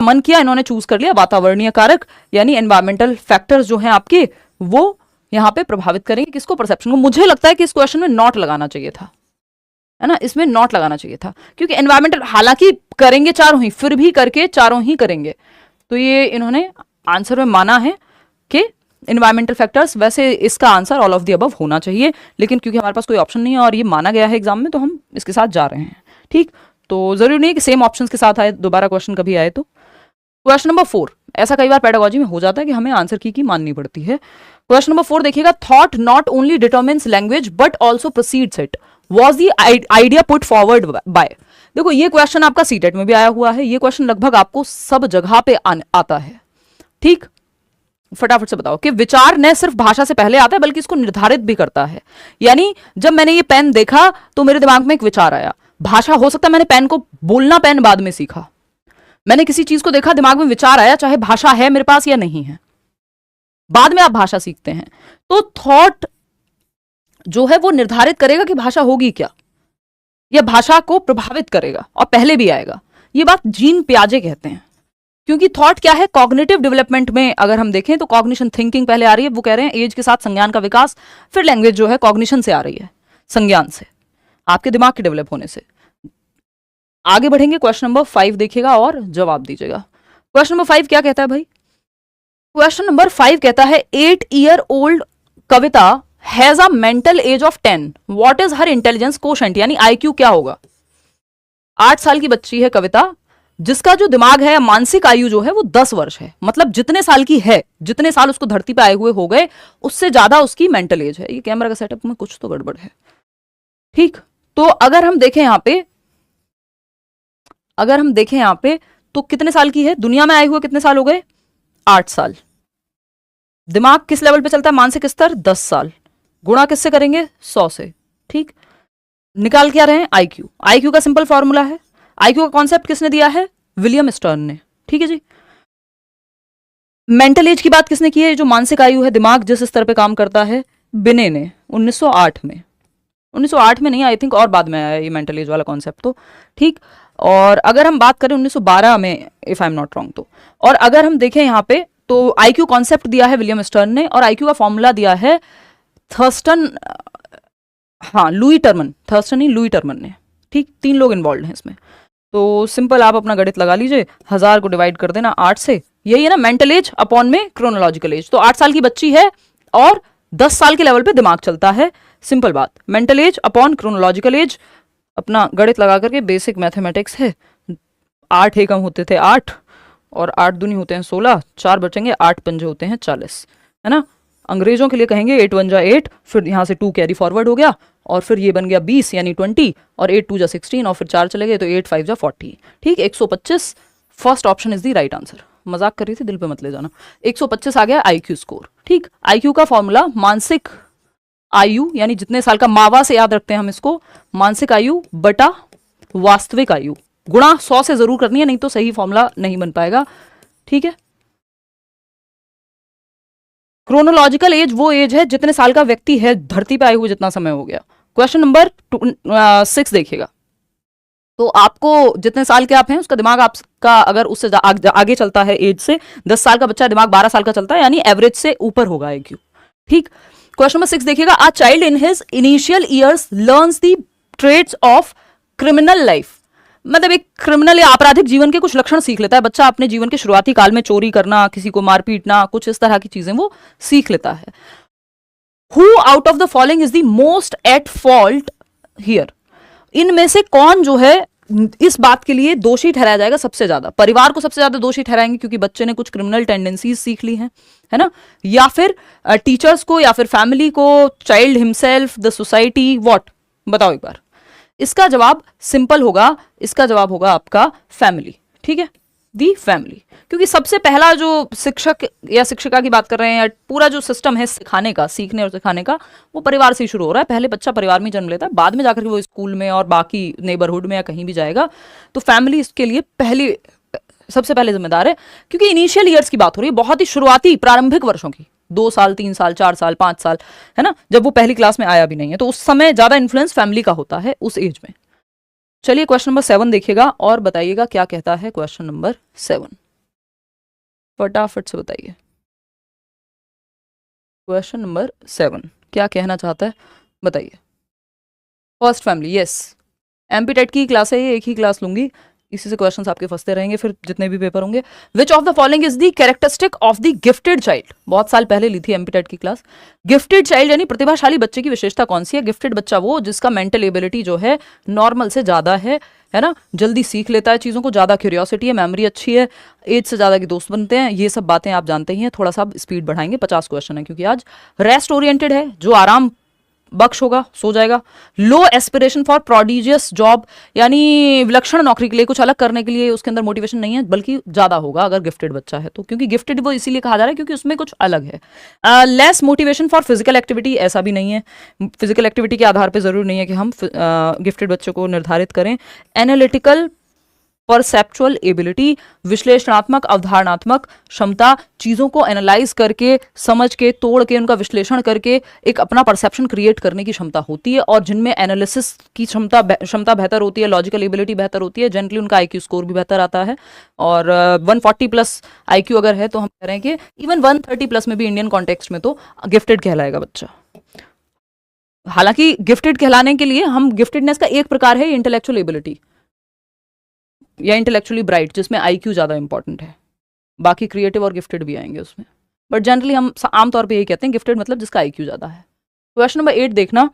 मन किया, इन्होंने चूज कर लिया वातावरणीय कारक, यानी एनवायरमेंटल फैक्टर्स जो हैं आपके वो यहाँ पे प्रभावित करेंगे किसको, परसेप्शन को। मुझे लगता है कि इस क्वेश्चन में नॉट लगाना चाहिए था, है ना, इसमें नॉट लगाना चाहिए था, क्योंकि एनवायरमेंटल हालांकि करेंगे चारों ही, फिर भी करके चारों ही करेंगे, तो ये इन्होंने आंसर में माना है कि एनवायरमेंटल फैक्टर्स। वैसे इसका answer all of the above होना चाहिए, लेकिन क्योंकि हमारे पास कोई ऑप्शन नहीं है और ये माना गया है एग्जाम में, तो हम इसके साथ जा रहे हैं। ठीक, तो जरूरी नहीं कि सेम ऑप्शंस के साथ आए, दोबारा क्वेश्चन कभी आए तो। क्वेश्चन नंबर 4, ऐसा कई बार पेडागोजी में हो जाता है कि हमें आंसर की माननी पड़ती है। क्वेश्चन नंबर 4 देखिएगा, thought not only determines language but also proceeds it, was the idea put forward bye. देखो ये क्वेश्चन आपका सीटेट में भी आया हुआ है, ये क्वेश्चन लगभग आपको सब जगह पे आता है। ठीक, फटाफट से बताओ कि विचार न सिर्फ भाषा से पहले आता है बल्कि इसको निर्धारित भी करता है। यानी जब मैंने ये पेन देखा तो मेरे दिमाग में एक विचार आया, भाषा हो सकता है मैंने पेन को बोलना पेन बाद में सीखा, मैंने किसी चीज को देखा, दिमाग में विचार आया, चाहे भाषा है मेरे पास या नहीं है, बाद में आप भाषा सीखते हैं, तो थॉट जो है वो निर्धारित करेगा कि भाषा होगी क्या, यह भाषा को प्रभावित करेगा और पहले भी आएगा। ये बात जीन पियाजे कहते हैं, क्योंकि थॉट क्या है, कॉग्निटिव डेवलपमेंट में अगर हम देखें तो कॉग्निशन, थिंकिंग पहले आ रही है, वो कह रहे हैं एज के साथ संज्ञान का विकास, फिर लैंग्वेज जो है कॉग्निशन से आ रही है, संज्ञान से, आपके दिमाग के डेवलप होने से। आगे बढ़ेंगे, क्वेश्चन नंबर 5 देखिएगा और जवाब दीजिएगा। क्वेश्चन नंबर 5 क्या कहता है भाई? क्वेश्चन नंबर 5 कहता है 8 year old Kavita has a mental as of 10, what is her intelligence quotient, यानी आईक्यू क्या होगा। 8 साल की बच्ची है कविता, जिसका जो दिमाग है, मानसिक आयु जो है वो 10 वर्ष है, मतलब जितने साल की है, जितने साल उसको धरती पे आए हुए हो गए, उससे ज्यादा उसकी मेंटल एज है। ये कैमरा का सेटअप में कुछ तो गड़बड़ है। ठीक, तो अगर हम देखें यहां पे तो कितने साल की है, दुनिया में आए हुए कितने साल हो गए, 8 साल। दिमाग किस लेवल पे चलता है, मानसिक स्तर 10 साल, गुणा किससे करेंगे, 100 से। ठीक, निकाल क्या रहे हैं, आईक्यू। आईक्यू का सिंपल फॉर्मूला है, आईक्यू का कॉन्सेप्ट किसने दिया है, विलियम स्टर्न ने। ठीक है जी। मेंटल एज की बात किसने की है, जो मानसिक आयु है, दिमाग जिस स्तर पे काम करता है, बिने ने 1908 में, 1908 में नहीं, आई थिंक और बाद में आया ये मेंटल एज वाला कॉन्सेप्ट तो। ठीक, और अगर हम बात करें 1912 में, if I am not wrong तो, और अगर हम देखें यहाँ पे तो आईक्यू कॉन्सेप्ट दिया है विलियम स्टर्न ने, और आईक्यू का फॉर्मूला दिया है लुई टर्मन ने। ठीक, 3 लोग इन्वॉल्व हैं इसमें। तो सिंपल आप अपना गणित लगा लीजिए, 1000 को डिवाइड कर देना 8 से, यही है ना मेंटल एज अपॉन में क्रोनोलॉजिकल एज। तो 8 साल की बच्ची है और 10 साल के लेवल पे दिमाग चलता है, सिंपल बात, mental as upon chronological age. अपना गणित लगा करके, बेसिक मैथमेटिक्स है, 8 एकम होते थे 8, और 8 दूनी होते हैं 16, 4 बचेंगे, 8 पंजे होते हैं 40, है ना। अंग्रेजों के लिए कहेंगे 8 1 जा 8, फिर यहाँ से 2 कैरी फॉरवर्ड हो गया, और फिर ये बन गया 20 यानी 20, और 8 2 जा 16, और फिर 4 चले गए तो 8 5 जा 40। ठीक, 125 first option is the right answer. मजाक कर रही थी, दिल पे मत ले जाना। 125 आ गया आईक्यू स्कोर। ठीक, आईक्यू का फॉर्मूला मानसिक आयु, यानी जितने साल का, मावा से याद रखते हैं हम इसको, मानसिक आयु बटा वास्तविक आयु, गुणा 100 से जरूर करनी है, नहीं तो सही फॉर्मूला नहीं बन पाएगा। ठीक है, क्रोनोलॉजिकल एज वो एज है जितने साल का व्यक्ति है, धरती पे आए हुए जितना समय हो गया। क्वेश्चन नंबर 6 देखिएगा, तो आपको जितने साल के आप हैं उसका दिमाग आपका अगर उससे आगे चलता है एज से, 10 साल का बच्चा दिमाग 12 साल का चलता है, यानी एवरेज से ऊपर होगा आईक्यू। ठीक, क्वेश्चन नंबर 6 देखिएगा, a child in his initial years learns the traits of criminal life, मतलब एक क्रिमिनल या आपराधिक जीवन के कुछ लक्षण सीख लेता है बच्चा अपने जीवन के शुरुआती काल में, चोरी करना, किसी को मार पीटना, कुछ इस तरह की चीजें वो सीख लेता है। Who out of the following is the most at fault here, इनमें से कौन जो है इस बात के लिए दोषी ठहराया जाएगा सबसे ज्यादा? परिवार को सबसे ज्यादा दोषी ठहराएंगे क्योंकि बच्चे ने कुछ क्रिमिनल टेंडेंसीज सीख ली हैं, है ना, या फिर टीचर्स को, या फिर फैमिली को, child himself, the society, what, बताओ एक बार। इसका जवाब सिंपल होगा, इसका जवाब होगा आपका फैमिली। ठीक है, दी फैमिली, क्योंकि सबसे पहला जो शिक्षक या शिक्षिका की बात कर रहे हैं, पूरा जो सिस्टम है सिखाने का, सीखने और सिखाने का, वो परिवार से ही शुरू हो रहा है। पहले बच्चा परिवार में जन्म लेता है, बाद में जाकर के वो स्कूल में और बाकी नेबरहुड में या कहीं भी जाएगा। तो फैमिली इसके लिए सबसे पहले जिम्मेदार है, क्योंकि इनिशियल ईयर्स की बात हो रही है, बहुत ही शुरुआती प्रारंभिक वर्षों की, 2 साल 3 साल 4 साल 5 साल, है ना, जब वो पहली क्लास में आया भी नहीं है, तो उस समय ज्यादा इन्फ्लुएंस फैमिली का होता है उस एज में। चलिए क्वेश्चन नंबर 7 देखिएगा और बताइएगा क्या कहता है क्वेश्चन नंबर 7। फटाफट से बताइए। क्वेश्चन नंबर 7 क्या कहना चाहता है बताइए। First family, yes, MP TET की क्लास है ये, एक ही क्लास लूंगी, इसी से क्वेश्चंस आपके फंसते रहेंगे फिर जितने भी पेपर होंगे। Which of the following is the characteristic of the gifted child, बहुत साल पहले ली थी एमपी टेट की क्लास। गिफ्टेड चाइल्ड यानी प्रतिभाशाली बच्चे की विशेषता कौन सी है? गिफ्टेड बच्चा वो जिसका मेंटल एबिलिटी जो है नॉर्मल से ज्यादा है ना, जल्दी सीख लेता है चीज़ों को, ज़्यादा क्यूरियोसिटी है, मेमोरी अच्छी है, एज से ज़्यादा के दोस्त बनते हैं, ये सब बातें आप जानते ही हैं। थोड़ा सा स्पीड बढ़ाएंगे, 50 क्वेश्चन है क्योंकि आज। रेस्ट ओरिएंटेड है, जो आराम बख्श होगा, सो जाएगा। लो एस्पिरेशन फॉर प्रोडिजियस जॉब, यानी विलक्षण नौकरी के लिए, कुछ अलग करने के लिए उसके अंदर मोटिवेशन नहीं है, बल्कि ज़्यादा होगा अगर गिफ्टेड बच्चा है तो, क्योंकि गिफ्टेड वो इसीलिए कहा जा रहा है क्योंकि उसमें कुछ अलग है। Less motivation for physical activity, ऐसा भी नहीं है, फिजिकल एक्टिविटी के आधार पर ज़रूरी नहीं है कि हम गिफ्टेड बच्चों को निर्धारित करें। एनालिटिकल परसेप्चुअल एबिलिटी, विश्लेषणात्मक अवधारणात्मक क्षमता, चीज़ों को एनालाइज करके, समझ के, तोड़ के, उनका विश्लेषण करके एक अपना परसेप्शन क्रिएट करने की क्षमता होती है, और जिनमें एनालिसिस की क्षमता बेहतर होती है, लॉजिकल एबिलिटी बेहतर होती है, जनरली उनका आईक्यू स्कोर भी बेहतर आता है। और 140 प्लस आईक्यू अगर है तो हम कह रहे हैं कि इवन 130 प्लस में भी इंडियन कॉन्टेक्स्ट में तो गिफ्टेड कहलाएगा बच्चा। हालांकि गिफ्टेड कहलाने के लिए हम, गिफ्टेडनेस का एक प्रकार है इंटेलेक्चुअल एबिलिटी या इंटेलेक्चुअली ब्राइट, जिसमें आईक्यू ज़्यादा इंपॉर्टेंट है, बाकी क्रिएटिव और गिफ्टेड भी आएंगे उसमें, बट जनरली हम आमतौर पे यही कहते हैं गिफ्टेड मतलब जिसका आईक्यू ज़्यादा है। क्वेश्चन नंबर 8 देखना,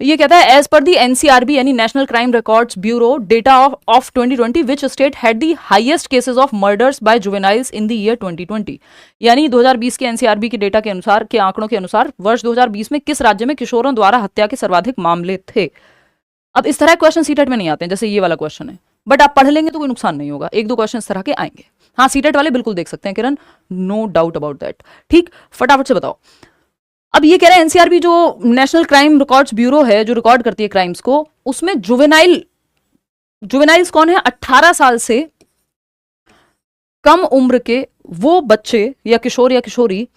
ये कहता है एज पर दी एनसीआरबी यानी national crime records bureau data of 2020 which state had the highest cases of murders by juveniles in the year 2020, यानी 2020 के एनसीआरबी के डेटा के अनुसार, के आंकड़ों के अनुसार वर्ष 2020 में किस राज्य में किशोरों द्वारा हत्या के सर्वाधिक मामले थे। अब इस तरह क्वेश्चन सीटेट में नहीं आते हैं जैसे ये वाला क्वेश्चन है, बट आप पढ़ लेंगे तो कोई नुकसान नहीं होगा, एक दो क्वेश्चन इस तरह के आएंगे। हाँ, सीटेट वाले बिल्कुल देख सकते हैं किरण, नो डाउट अबाउट दैट। ठीक, फटाफट से बताओ। अब ये कह रहे हैं एनसीआरबी जो नेशनल क्राइम रिकॉर्ड्स ब्यूरो है, जो रिकॉर्ड करती है क्राइम्स को, उसमें जुवेनाइल्स कौन है? 18 साल से कम उम्र के वो बच्चे या किशोर या किशोरी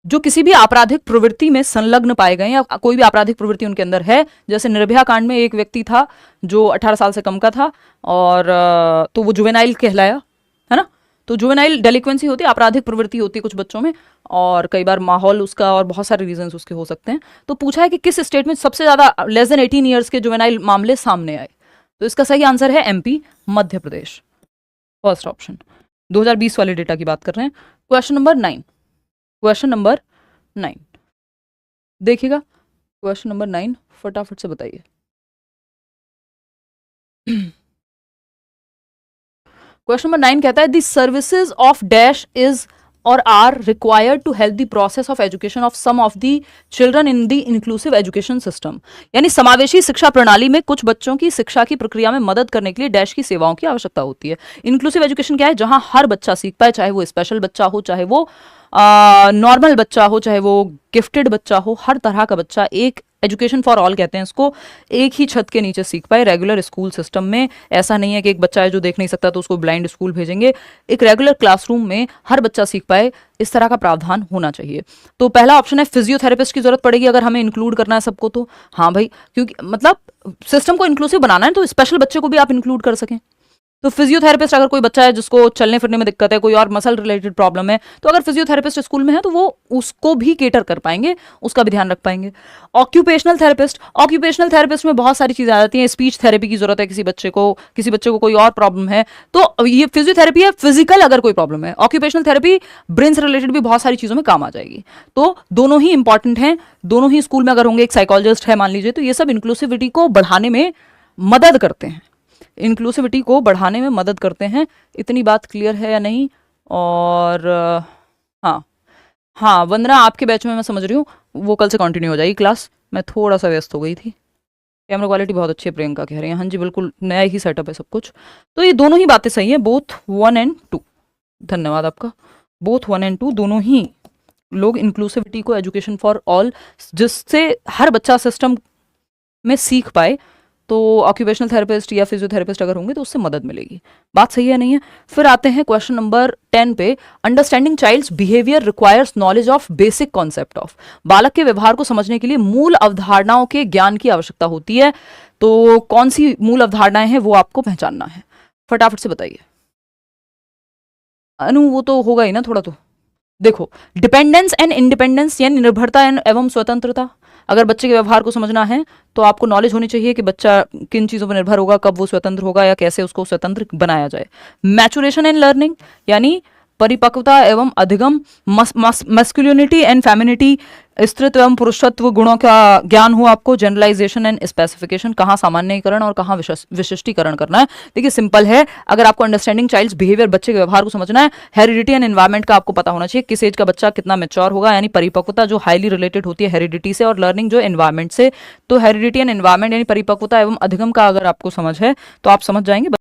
जो किसी भी आपराधिक प्रवृत्ति में संलग्न पाए गए या कोई भी आपराधिक प्रवृत्ति उनके अंदर है। जैसे निर्भया कांड में एक व्यक्ति था जो 18 साल से कम का था, और तो वो जुवेनाइल कहलाया, है ना। तो जुवेनाइल डेलिक्वेंसी होती है, आपराधिक प्रवृत्ति होती है कुछ बच्चों में, और कई बार माहौल उसका और बहुत सारे रीजंस उसके हो सकते हैं। तो पूछा है कि किस स्टेट में सबसे ज्यादा लेस देन 18 ईयर्स के जुवेनाइल मामले सामने आए, तो इसका सही आंसर है MP, Madhya Pradesh, first option. 2020 वाले डेटा की बात कर रहे हैं। क्वेश्चन नंबर 9, क्वेश्चन नंबर 9 देखिएगा, क्वेश्चन नंबर 9 फटाफट से बताइए। क्वेश्चन नंबर 9 कहता है the services of dash is or are required to help the process of education of some of the children in the inclusive education system, यानी समावेशी शिक्षा प्रणाली में कुछ बच्चों की शिक्षा की प्रक्रिया में मदद करने के लिए डैश की सेवाओं की आवश्यकता होती है। इंक्लूसिव एजुकेशन क्या है? जहां हर बच्चा सीख पाए, चाहे वो स्पेशल बच्चा हो, चाहे वो नॉर्मल बच्चा हो, चाहे वो गिफ्टेड बच्चा हो, हर तरह का बच्चा, एक एजुकेशन फॉर ऑल कहते हैं इसको, एक ही छत के नीचे सीख पाए रेगुलर स्कूल सिस्टम में। ऐसा नहीं है कि एक बच्चा है जो देख नहीं सकता तो उसको ब्लाइंड स्कूल भेजेंगे, एक रेगुलर क्लासरूम में हर बच्चा सीख पाए, इस तरह का प्रावधान होना चाहिए। तो पहला ऑप्शन है फिजियोथेरेपिस्ट की जरूरत पड़ेगी अगर हमें इंक्लूड करना है सबको, तो हाँ भाई, क्योंकि मतलब सिस्टम को इंक्लूसिव बनाना है तो स्पेशल बच्चे को भी आप इंक्लूड कर सकें। तो फिजियोथेरेपिस्ट, अगर कोई बच्चा है जिसको चलने फिरने में दिक्कत है, कोई और मसल रिलेटेड प्रॉब्लम है, तो अगर फिजियोथेरेपिस्ट स्कूल में है तो वो उसको भी केटर कर पाएंगे, उसका भी ध्यान रख पाएंगे। ऑक्यूपेशनल थेरेपिस्ट में बहुत सारी चीजें आ जाती हैं। स्पीच थेरेपी की जरूरत है किसी बच्चे को कोई और प्रॉब्लम है, तो ये फिजियोथेरेपी है फिजिकल अगर कोई प्रॉब्लम है। ऑक्यूपेशनल थेरेपी ब्रेन से रिलेटेड भी बहुत सारी चीजों में काम आ जाएगी। तो दोनों ही इंपॉर्टेंट हैं, दोनों ही स्कूल में अगर होंगे, एक साइकोलॉजिस्ट है मान लीजिए, तो ये सब इंक्लूसिविटी को बढ़ाने में मदद करते हैं, इंक्लूसिविटी को बढ़ाने में मदद करते हैं। इतनी बात क्लियर है या नहीं? और हाँ वंदना, आपके बैच में मैं समझ रही हूँ वो कल से कंटिन्यू हो जाएगी क्लास, मैं थोड़ा सा व्यस्त हो गई थी। कैमरा क्वालिटी बहुत अच्छी है, प्रियंका कह रही है। हाँ जी बिल्कुल, नया ही सेटअप है सब कुछ। तो ये दोनों ही बातें सही हैं, बोथ 1 and 2। धन्यवाद आपका। बोथ 1 and 2 दोनों ही लोग इंक्लूसिविटी को, एजुकेशन फॉर ऑल, जिससे हर बच्चा सिस्टम में सीख पाए, तो ऑक्यूपेशनल थेरेपिस्ट या फिजियोथेरेपिस्ट अगर होंगे तो उससे मदद मिलेगी। बात सही है नहीं है? फिर आते हैं क्वेश्चन नंबर 10 पे। Understanding child's behaviour requires knowledge of basic concept of, बालक के व्यवहार को समझने के लिए मूल अवधारणाओं के ज्ञान की आवश्यकता होती है। तो कौन सी मूल अवधारणाएं हैं वो आपको पहचानना है, फटाफट से बताइए। अनु वो तो होगा ही ना थोड़ा तो। देखो, डिपेंडेंस एंड इंडिपेंडेंस यानी निर्भरता एवं स्वतंत्रता। अगर बच्चे के व्यवहार को समझना है तो आपको नॉलेज होनी चाहिए कि बच्चा किन चीज़ों पर निर्भर होगा, कब वो स्वतंत्र होगा या कैसे उसको स्वतंत्र बनाया जाए। मैचुरेशन एंड लर्निंग यानी परिपक्वता एवं अधिगम। मस्कुलिनिटी एंड फेमिनिटी, स्त्रीत्व एवं पुरुषत्व गुणों का ज्ञान हो आपको। जनरलाइजेशन एंड स्पेसिफिकेशन, कहाँ सामान्यीकरण और कहाँ विशिष्टीकरण करना है। देखिए सिंपल है, अगर आपको अंडरस्टैंडिंग चाइल्ड्स बिहेवियर, बच्चे के व्यवहार को समझना है, हेरिडिटी एंड एनवायरमेंट का आपको पता होना चाहिए, किस एज का बच्चा कितना मेच्योर होगा, यानी परिपक्वता जो हाईली रिलेटेड होती है हेरिडिटी से, और लर्निंग जो एनवायरमेंट से। तो हेरिडिटी एंड एनवायरमेंट यानी परिपक्वता एवं अधिगम का अगर आपको समझ है तो आप समझ जाएंगे।